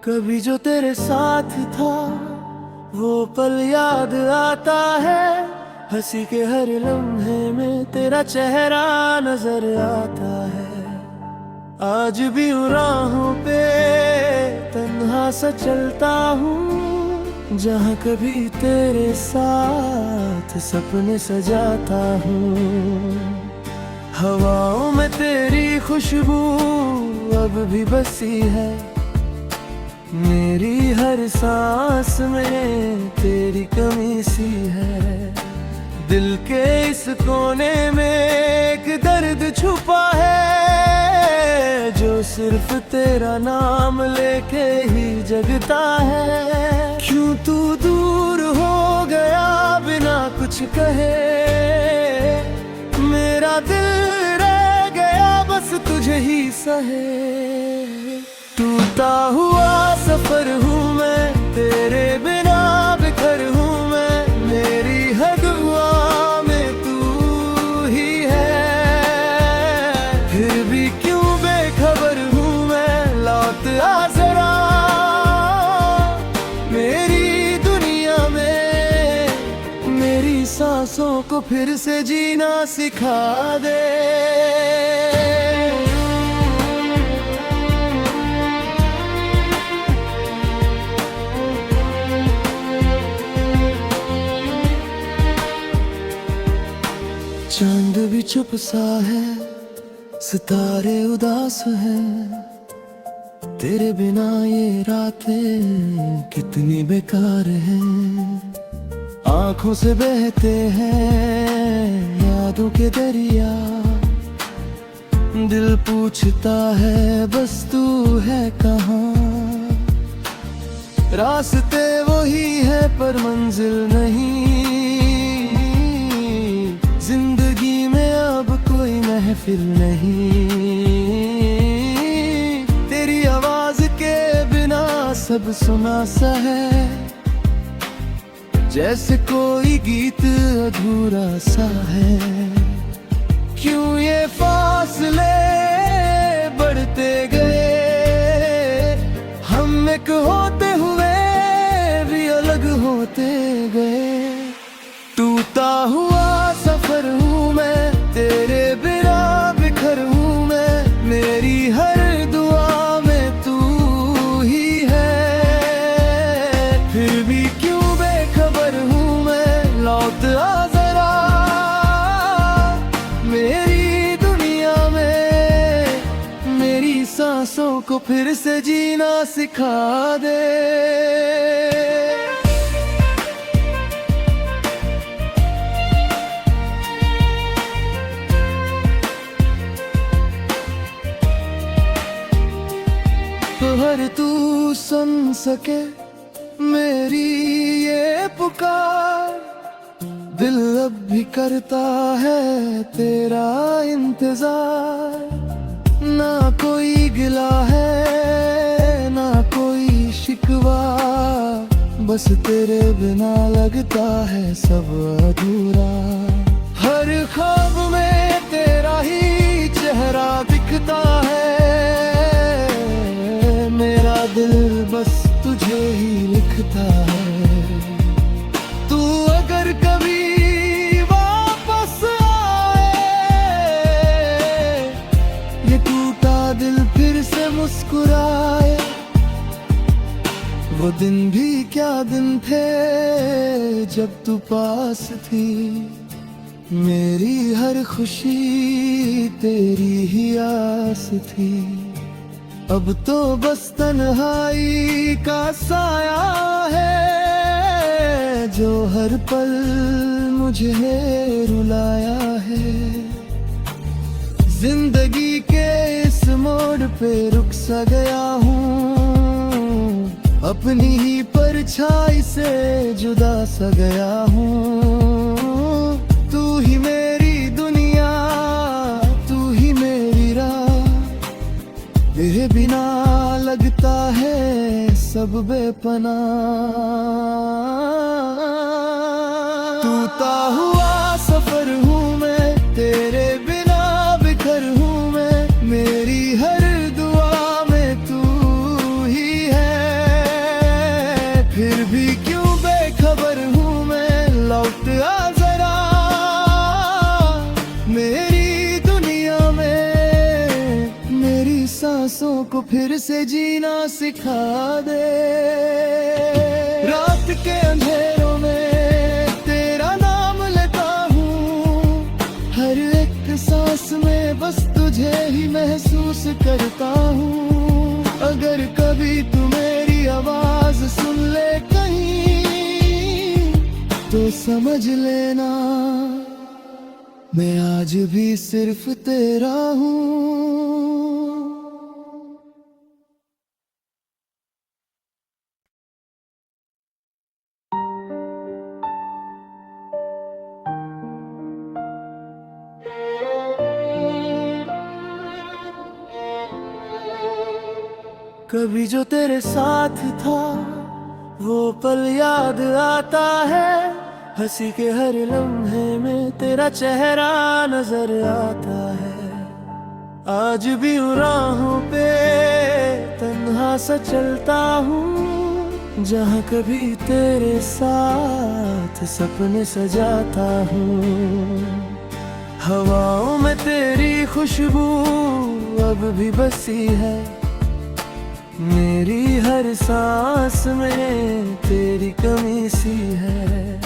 कभी जो तेरे साथ था वो पल याद आता है, हंसी के हर लम्हे में तेरा चेहरा नजर आता है। आज भी उन राहों पे तन्हा सा चलता हूँ, जहाँ कभी तेरे साथ सपने सजाता हूँ। हवाओं में तेरी खुशबू अब भी बसी है, मेरी हर सांस में तेरी कमी सी है। दिल के इस कोने में एक दर्द छुपा है, जो सिर्फ तेरा नाम लेके ही जगता है। क्यों तू दूर हो गया बिना कुछ कहे, मेरा दिल रह गया बस तुझे ही सहे। टूटा हुआ सफर हूँ मैं, तेरे बिना बिखर हूँ मैं, मेरी हर दुआ में तू ही है। फिर भी क्यों बेखबर हूँ मैं, लौट आ जरा मेरी दुनिया में, मेरी सांसों को फिर से जीना सिखा दे। चांद भी चुप सा है, सितारे उदास हैं, तेरे बिना ये रातें कितनी बेकार हैं। आंखों से बहते हैं यादों के दरिया, दिल पूछता है बस तू है कहाँ। रास्ते वही है पर मंजिल नहीं, जिंदगी में अब कोई महफिल नहीं। तेरी आवाज के बिना सब सुना सा है, जैसे कोई गीत अधूरा सा है। क्यों ये फासले बढ़ते गए, हम एक होते हुए भी अलग होते गए। टूटा हुआ सफर हूँ मैं, तेरे बिना बिखर हूँ मैं, मेरी हर दुआ में तू ही है। फिर भी क्यों बेखबर हूँ मैं, लौट आ जरा मेरी दुनिया में, मेरी सांसों को फिर से जीना सिखा दे। अगर तू सुन सके मेरी ये पुकार, दिल अब भी करता है तेरा इंतजार। ना कोई गिला है ना कोई शिकवा, बस तेरे बिना लगता है सब अधूरा। हर ख्वाब में तेरा ही चेहरा दिखता है, मेरा दिल बस तुझे ही लिखता है। तू अगर कभी वापस आए, ये टूटा दिल फिर से मुस्कुराए। वो दिन भी क्या दिन थे जब तू पास थी, मेरी हर खुशी तेरी ही आस थी। अब तो बस तन्हाई का साया है, जो हर पल मुझे रुलाया है। जिंदगी के इस मोड़ पे रुक सा गया हूँ, अपनी ही परछाई से जुदा सा गया हूँ। तू ही मेरी दुनिया, तू ही मेरी राह, तेरे बिना लगता है सब बेपनाह। टूटा हुआ सफर हूँ मैं, तेरे बिना बिखर हूँ मैं, मेरी हर दुआ में तू ही है। फिर भी क्यों बेखबर हूँ मैं, लौट आ जरा मेरी दुनिया में। मेरी सांसों को फिर से जीना सिखा दे। रात के अंधेरों में तेरा नाम लेता हूँ, हर एक सांस में बस तुझे ही महसूस करता हूँ। अगर कभी तू मेरी आवाज सुन ले कहीं, तो समझ लेना मैं आज भी सिर्फ तेरा हूँ। कभी जो तेरे साथ था वो पल याद आता है, हंसी के हर लम्हे में तेरा चेहरा नजर आता है। आज भी उन राहों पे तन्हा सा चलता हूँ, जहाँ कभी तेरे साथ सपने सजाता हूँ। हवाओं में तेरी खुशबू अब भी बसी है, मेरी हर सांस में तेरी कमी सी है।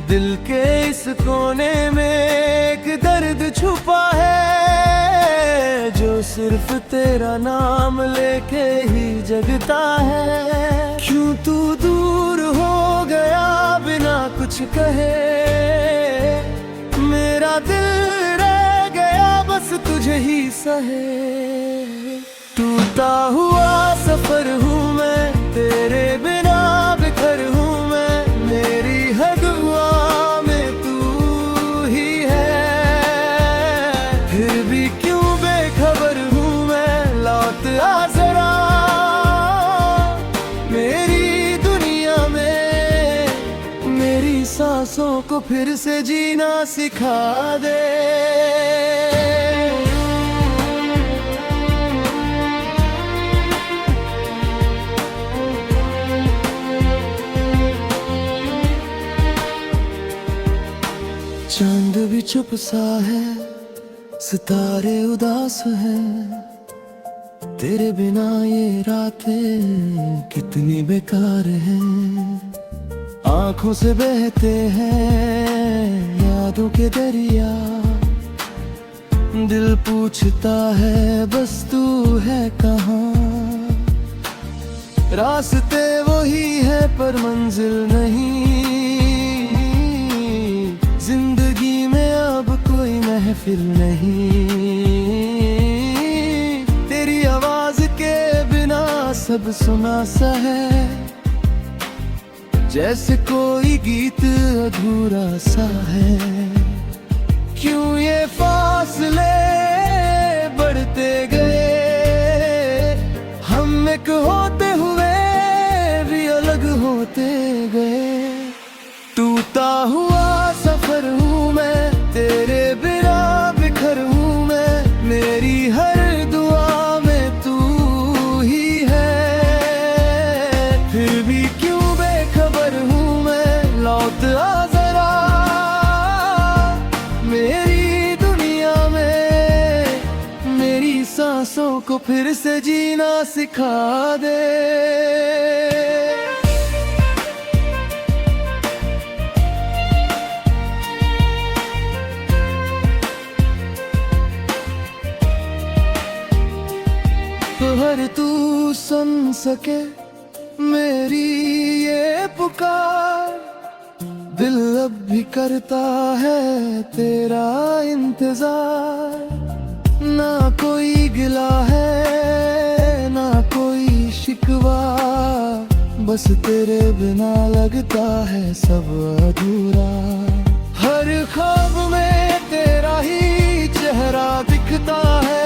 दिल के इस कोने में एक दर्द छुपा है, जो सिर्फ तेरा नाम लेके ही जगता है। क्यों तू दूर हो गया बिना कुछ कहे, मेरा दिल रह गया बस तुझे ही सहे। टूटा हुआ सफर हूँ मैं, तेरे बिना बिखर हूँ मैं, मेरी हर दुआ में तू ही है। फिर भी क्यों बेखबर हूँ मैं, लौट आ जरा मेरी दुनिया में। मेरी सांसों को फिर से जीना सिखा दे। चांद भी चुप सा है, सितारे उदास हैं, तेरे बिना ये रातें कितनी बेकार हैं। आंखों से बहते हैं यादों के दरिया, दिल पूछता है बस तू है कहाँ। रास्ते वही है पर मंजिल नहीं, जिंदगी में अब कोई महफिल नहीं। तेरी आवाज के बिना सब सुना सा है, जैसे कोई गीत अधूरा सा है। क्यों ये फासले बढ़ते गए, हम एक होते हुए भी अलग होते गए। टूटा हुआ सफर हूँ मैं, तेरे बिना बिखर हूँ मैं, मेरी हर दुआ में तू ही है। फिर भी क्यों बेखबर हूँ मैं, लौट आ जरा मेरी दुनिया में। मेरी सांसों को फिर से जीना सिखा दे। अगर तू सुन सके मेरी ये पुकार, दिल अब भी करता है तेरा इंतजार। ना कोई गिला है ना कोई शिकवा, बस तेरे बिना लगता है सब अधूरा। हर ख्वाब में तेरा ही चेहरा दिखता है,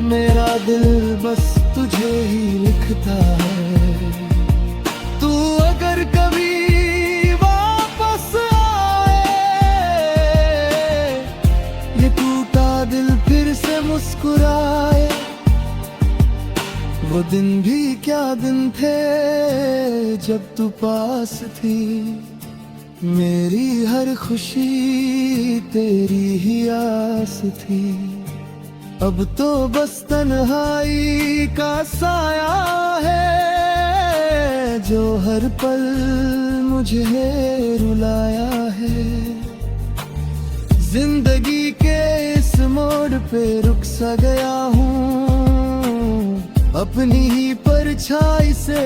मेरा दिल बस तुझे ही लिखता है। तू अगर कभी वापस आए, ये टूटा दिल फिर से मुस्कुराए, वो दिन भी क्या दिन थे जब तू पास थी, मेरी हर खुशी तेरी ही आस थी। अब तो बस तन्हाई का साया है जो हर पल मुझे रुलाया है। जिंदगी के इस मोड़ पे रुक सा गया हूँ, अपनी ही परछाई से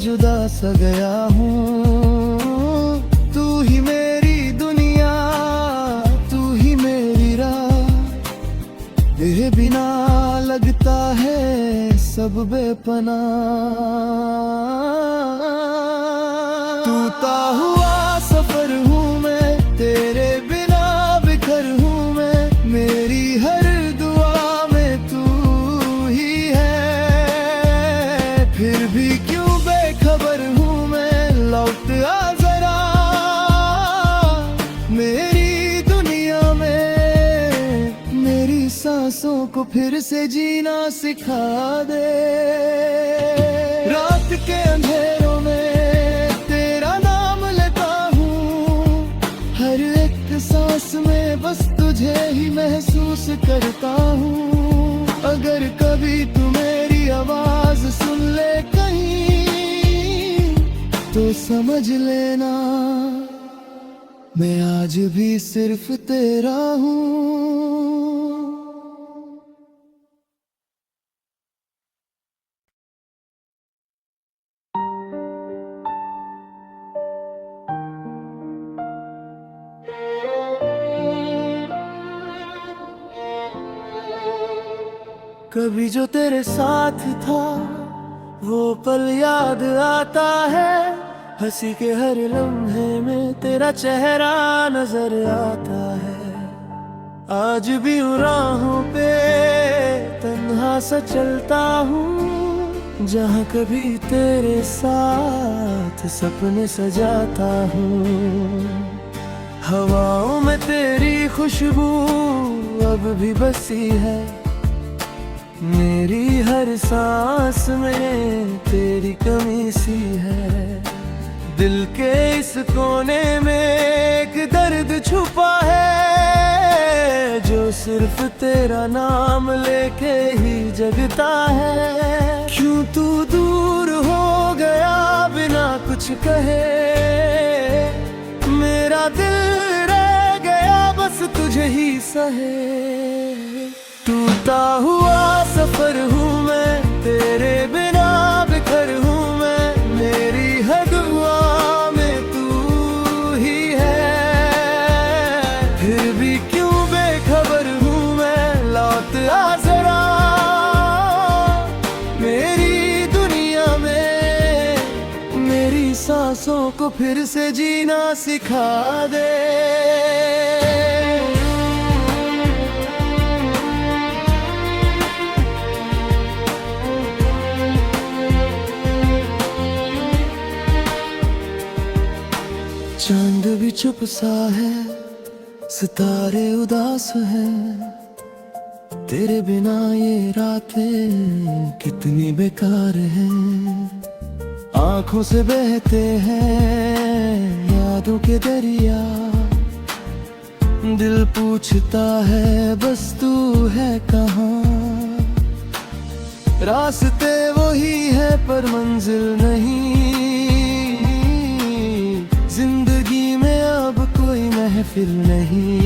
जुदा सा गया हूँ। तू ही मेरी दुनिया, तू ही मेरी राह, तेरे बिना लगता है सब बेपनाह। टूटा हुआ सफर हूँ मैं, तेरे बिना बिखर हूँ मैं, मेरी हर दुआ में तू ही है। फिर भी क्यों बेखबर हूँ मैं, लौट आ जरा मेरी दुनिया में। मेरी सांसों को फिर से जीना सिखा दे। रात के अंधेरों में तेरा नाम लेता हूँ, हर एक सांस में बस तुझे ही महसूस करता हूँ। अगर कभी तू मेरी आवाज सुन ले कहीं, तो समझ लेना मैं आज भी सिर्फ तेरा हूँ। कभी जो तेरे साथ था वो पल याद आता है, हंसी के हर लम्हे में तेरा चेहरा नजर आता है। आज भी उन राहों पे तन्हा सा चलता हूँ, जहाँ कभी तेरे साथ सपने सजाता हूँ। हवाओं में तेरी खुशबू अब भी बसी है, मेरी हर सांस में तेरी कमी सी है। दिल के इस कोने में एक दर्द छुपा है, जो सिर्फ तेरा नाम लेके ही जगता है। क्यों तू दूर हो गया बिना कुछ कहे, मेरा दिल रह गया बस तुझे ही सहे। टूटा हुआ सफर हूँ मैं, तेरे बिना बिखर हूँ मैं, मेरी हर दुआ में तू ही है। फिर भी क्यों बेखबर हूँ मैं, लौट आ जरा मेरी दुनिया में। मेरी सांसों को फिर से जीना सिखा दे। चांद भी चुप सा है, सितारे उदास हैं, तेरे बिना ये रातें कितनी बेकार हैं। आंखों से बहते हैं यादों के दरिया, दिल पूछता है बस तू है कहाँ। रास्ते वही है पर मंजिल नहीं, जिंदगी में अब कोई महफिल नहीं।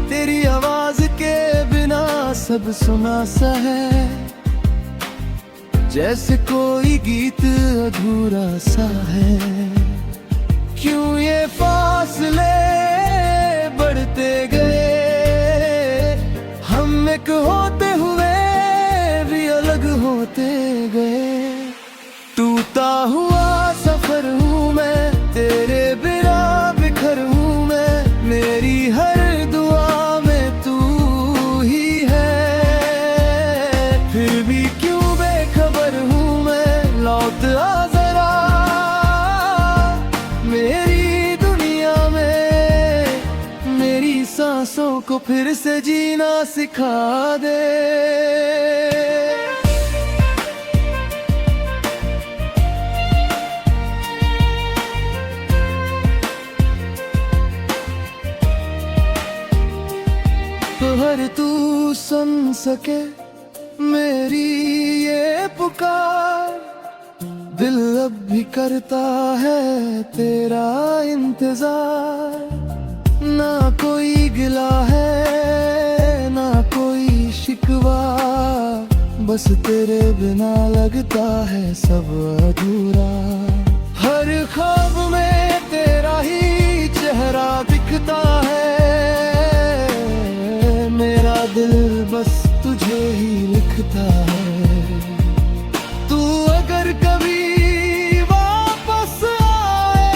तेरी आवाज के बिना सब सुना सा है, जैसे कोई गीत अधूरा सा है। क्यों ये फासले बढ़ते गए, हम एक होते हुए भी अलग होते गए। टूटा हुआ सफर हूँ मैं, तेरे बिना बिखर हूँ मैं, मेरी हर दुआ में तू ही है। फिर भी क्यों बेखबर हूँ मैं, लौट आ जरा मेरी दुनिया में। मेरी सांसों को फिर से जीना सिखा दे। सके मेरी ये पुकार, दिल अब भी करता है तेरा इंतजार। ना कोई गिला है ना कोई शिकवा, बस तेरे बिना लगता है सब अधूरा। हर ख्वाब में तेरा ही चेहरा दिखता है, मेरा दिल बस तुझे ही लिखता है। तू अगर कभी वापस आए,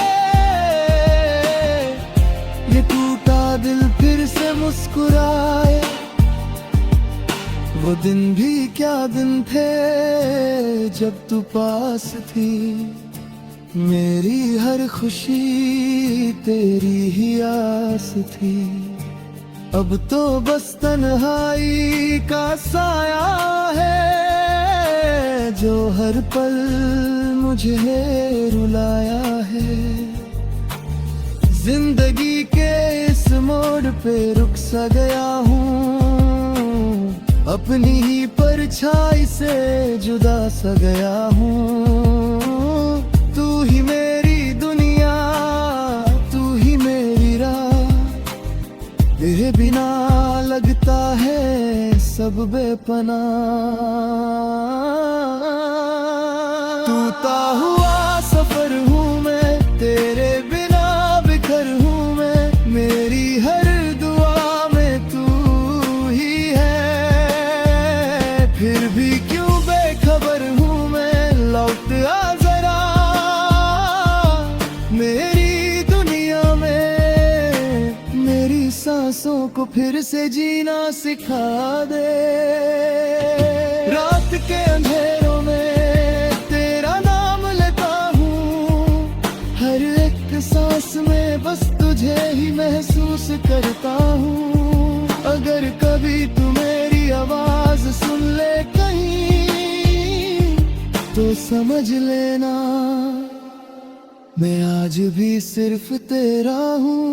ये टूटा दिल फिर से मुस्कुराए। वो दिन भी क्या दिन थे जब तू पास थी, मेरी हर खुशी तेरी ही आस थी। अब तो बस तन्हाई का साया है जो हर पल मुझे रुलाया है। जिंदगी के इस मोड़ पे रुक सा गया हूँ, अपनी ही परछाई से जुदा सा गया हूँ। तू ही मेरी दुनिया, तू ही मेरी राह, तेरे बिना लगता है सब बेपनाह। टूटा हुआ सफर हूँ मैं, तेरे बिना बिखर हूँ मैं। मेरी हर दुआ में तू ही है, फिर भी क्यों बेखबर हूँ मैं। लौट आ जरा मेरी दुनिया में, मेरी सांसों को फिर से जीना सिखा दे। रात के अंधेरों में तेरा नाम लेता हूँ, हर एक सांस में बस तुझे ही महसूस करता हूँ। अगर कभी तू मेरी आवाज सुन ले कहीं, तो समझ लेना मैं आज भी सिर्फ तेरा हूँ।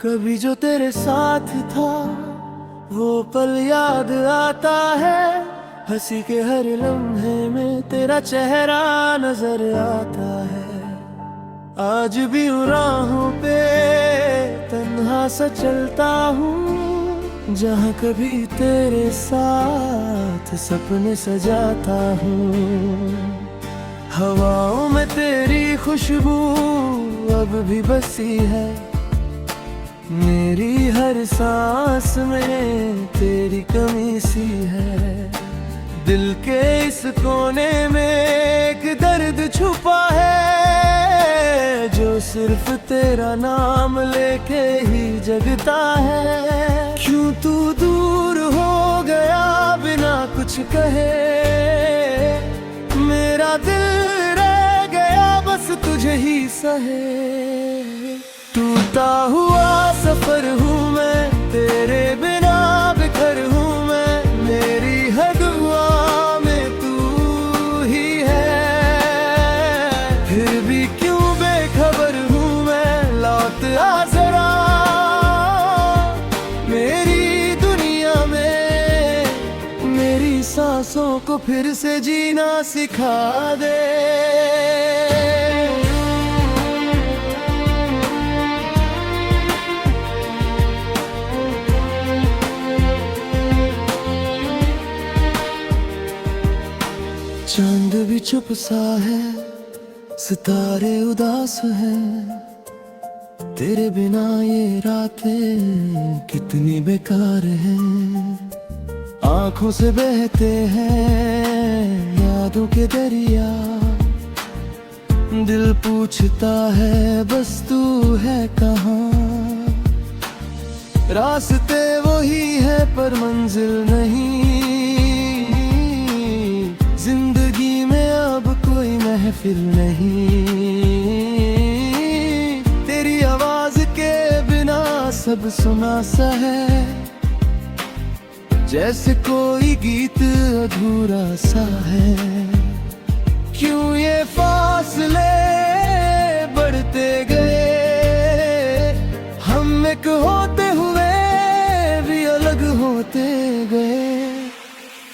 कभी जो तेरे साथ था वो पल याद आता है, हंसी के हर लम्हे में तेरा चेहरा नजर आता है। आज भी उन राहों पे तन्हा सा चलता हूँ, जहाँ कभी तेरे साथ सपने सजाता हूँ। हवाओं में तेरी खुशबू अब भी बसी है, मेरी हर सांस में तेरी कमी सी है। दिल के इस कोने में एक दर्द छुपा है, जो सिर्फ तेरा नाम लेके ही जगता है। क्यों तू दूर हो गया बिना कुछ कहे, मेरा दिल रह गया बस तुझे ही सहे। टूटा हुआ सफर हूँ मैं, तेरे बिना बिखर हूँ मैं। मेरी हर दुआ में तू ही है, फिर भी क्यों बेखबर हूँ मैं। लौट आ जरा मेरी दुनिया में, मेरी सांसों को फिर से जीना सिखा दे। चांद भी चुप सा है, सितारे उदास हैं, तेरे बिना ये रातें कितनी बेकार हैं। आंखों से बहते हैं यादों के दरिया, दिल पूछता है बस तू है कहाँ। रास्ते वही है पर मंजिल नहीं, जिंदगी में अब कोई महफिल नहीं। तेरी आवाज के बिना सब ख्वाब सुना सा है, जैसे कोई गीत अधूरा सा है। क्यों ये फासले बढ़ते गए, हम एक होते हुए भी अलग होते गए।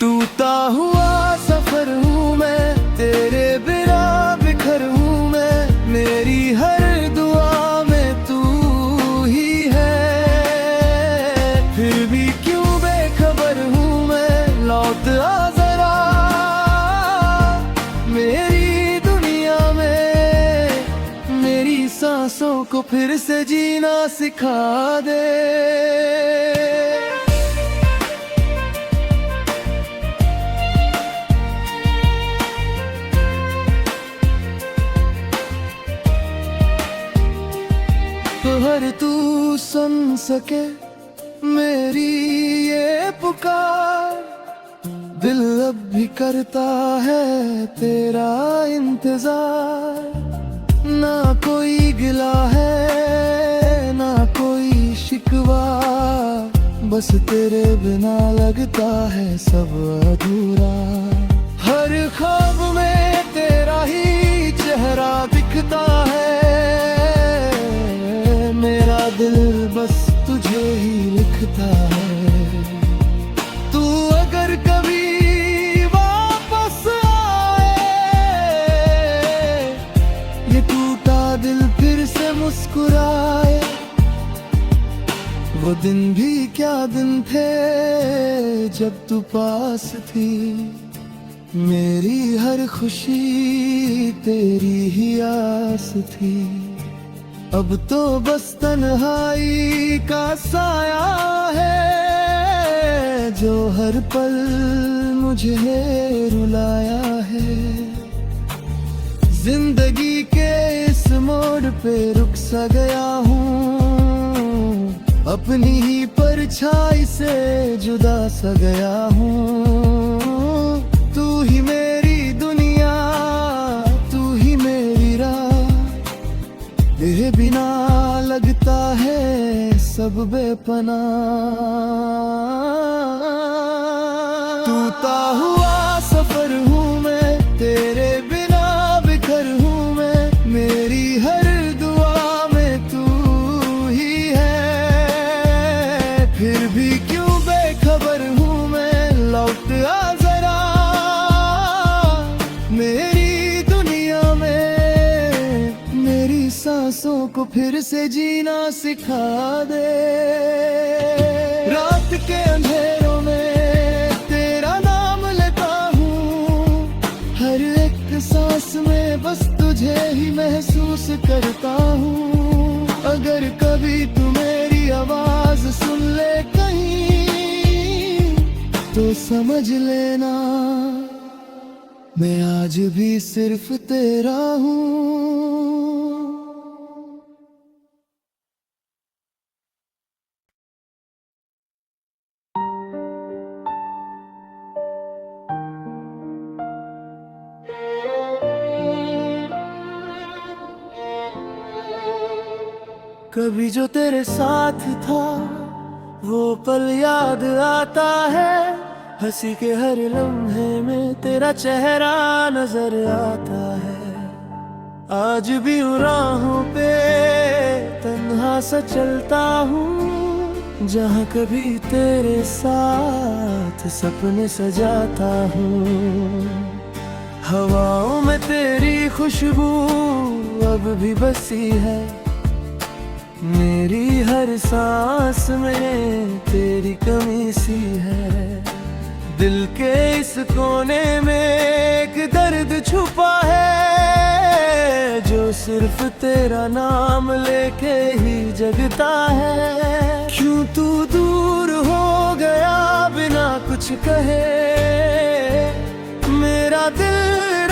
टूटा हुआ सफर हूँ मैं, तेरे बिना बिखर हूँ मैं, मेरी हर दुआ में तू ही है। फिर भी क्यों बेखबर हूँ मैं, लौट आ जरा मेरी दुनिया में, मेरी सांसों को फिर से जीना सिखा दे। अगर तू सुन सके मेरी ये पुकार, दिल अब भी करता है तेरा इंतजार। ना कोई गिला है ना कोई शिकवा, बस तेरे बिना लगता है सब अधूरा। हर ख्वाब में तेरा ही चेहरा दिखता है, मेरा दिल बस तुझे ही लिखता है। तू अगर कभी वापस आए, ये टूटा दिल फिर से मुस्कुराए। वो दिन भी क्या दिन थे जब तू पास थी, मेरी हर खुशी तेरी ही आस थी। अब तो बस तन्हाई का साया है, जो हर पल मुझे रुलाया है। जिंदगी के इस मोड़ पे रुक सा गया हूँ, अपनी ही परछाई से जुदा सा गया हूँ। तू ही मेरी दुनिया, तू ही मेरी राह, तेरे बिना लगता है सब बेपना। टूटा हुआ सफर हूँ मैं, तेरे बिना बिखर हूँ मैं, मेरी हर दुआ में तू ही है। फिर भी क्यों बेखबर हूँ मैं, लौट आ जरा मेरी दुनिया में, मेरी सांसों को फिर से जीना सिखा दे। रात के अंधेरों में तेरा नाम लेता हूँ, हर एक सांस में बस तुझे ही महसूस करता हूँ। अगर कभी तू मेरी आवाज सुन ले कहीं, तो समझ लेना मैं आज भी सिर्फ तेरा हूँ। कभी जो तेरे साथ था वो पल याद आता है, हंसी के हर लम्हे में तेरा चेहरा नजर आता है। आज भी उन राहों पे तन्हा सा चलता हूँ, जहाँ कभी तेरे साथ सपने सजाता हूँ। हवाओं में तेरी खुशबू अब भी बसी है, मेरी हर सांस में तेरी कमी सी है। दिल के इस कोने में एक दर्द छुपा है, जो सिर्फ तेरा नाम लेके ही जगता है। क्यों तू दूर हो गया बिना कुछ कहे, मेरा दिल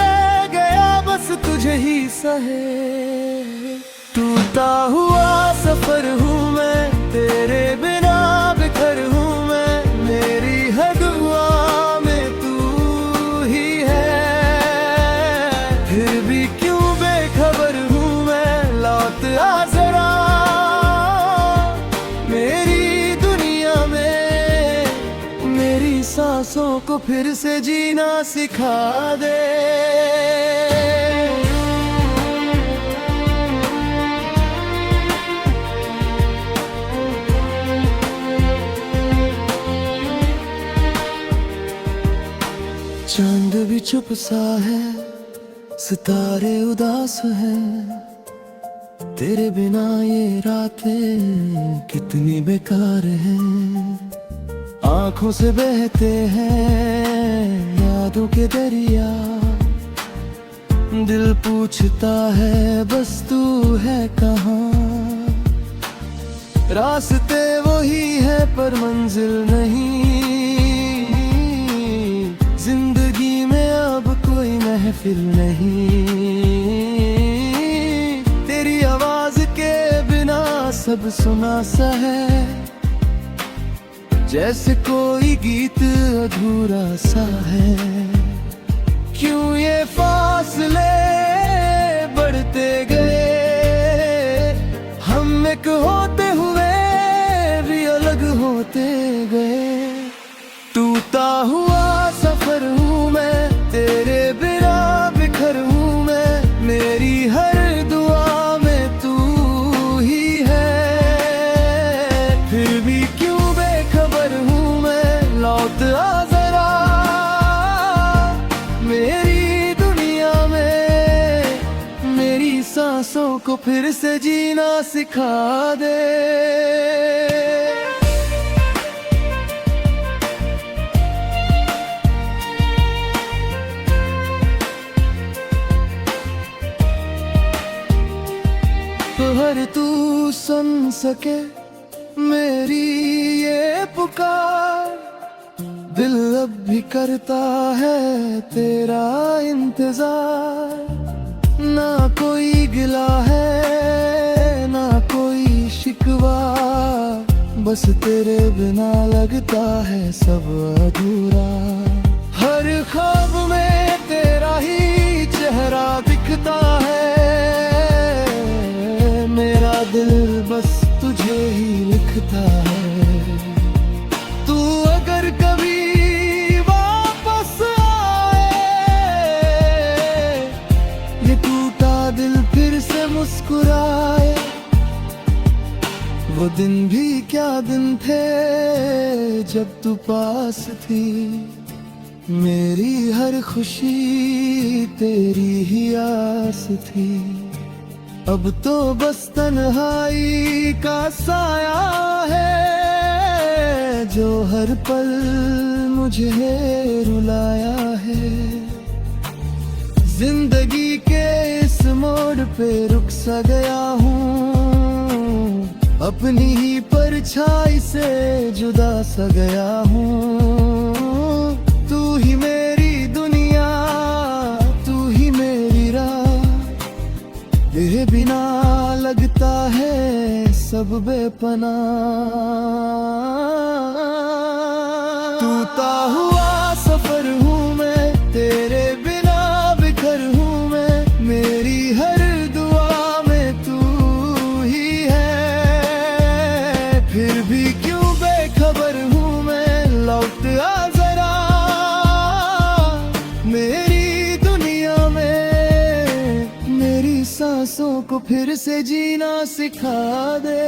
रह गया बस तुझे ही सहे। टूटा हुआ सफर हूँ मैं, तेरे बिना बिखर हूँ मैं, मेरी हर दुआ में तू ही है। फिर भी क्यों बेखबर हूँ मैं, लौट आ जरा मेरी को फिर से जीना सिखा दे। चांद भी चुप सा है, सितारे उदास हैं, तेरे बिना ये रातें कितनी बेकार हैं। आंखों से बहते हैं यादों के दरिया, दिल पूछता है बस तू है कहाँ। रास्ते वही है पर मंजिल नहीं, जिंदगी में अब कोई महफिल नहीं। तेरी आवाज के बिना सब सुना सा है, जैसे कोई गीत अधूरा सा है। क्यों ये फासले बढ़ते गए, हम एक होते हुए भी अलग होते गए। टूटा हुआ सफर हूँ मैं, तेरे बिना बिखर हूँ मैं, मेरी हर दुआ में तू ही है। फिर भी क्यों बेखबर हूँ मैं, लौट आ जरा मेरी दुनिया में, मेरी सांसों को फिर से जीना सिखा दे। अगर तू सुन सके मेरी ये पुकार, दिल अब भी करता है तेरा इंतजार। ना कोई गिला है ना कोई शिकवा, बस तेरे बिना लगता है सब अधूरा। हर ख्वाब में तेरा ही चेहरा दिखता है, मेरा दिल बस तुझे ही लिखता है। तू अगर कभी वापस आए, ये टूटा दिल फिर से मुस्कुराए। वो दिन भी क्या दिन थे जब तू पास थी, मेरी हर खुशी तेरी ही आस थी। अब तो बस तन्हाई का साया है, जो हर पल मुझे रुलाया है। जिंदगी के इस मोड़ पे रुक सा गया हूँ, अपनी ही परछाई से जुदा सा गया हूँ। तू ही मेरी दुनिया, तू ही मेरी राह, तेरे बिना लगता है सब बेपना। टूटा हुआ सफर हूँ मैं, तेरे बिना बिखर हूँ मैं, मेरी हर दुआ में तू ही है। फिर भी क्यों बेखबर हूँ मैं, लौट आ जरा मेरी दुनिया में, मेरी सांसों को फिर से जीना सिखा दे।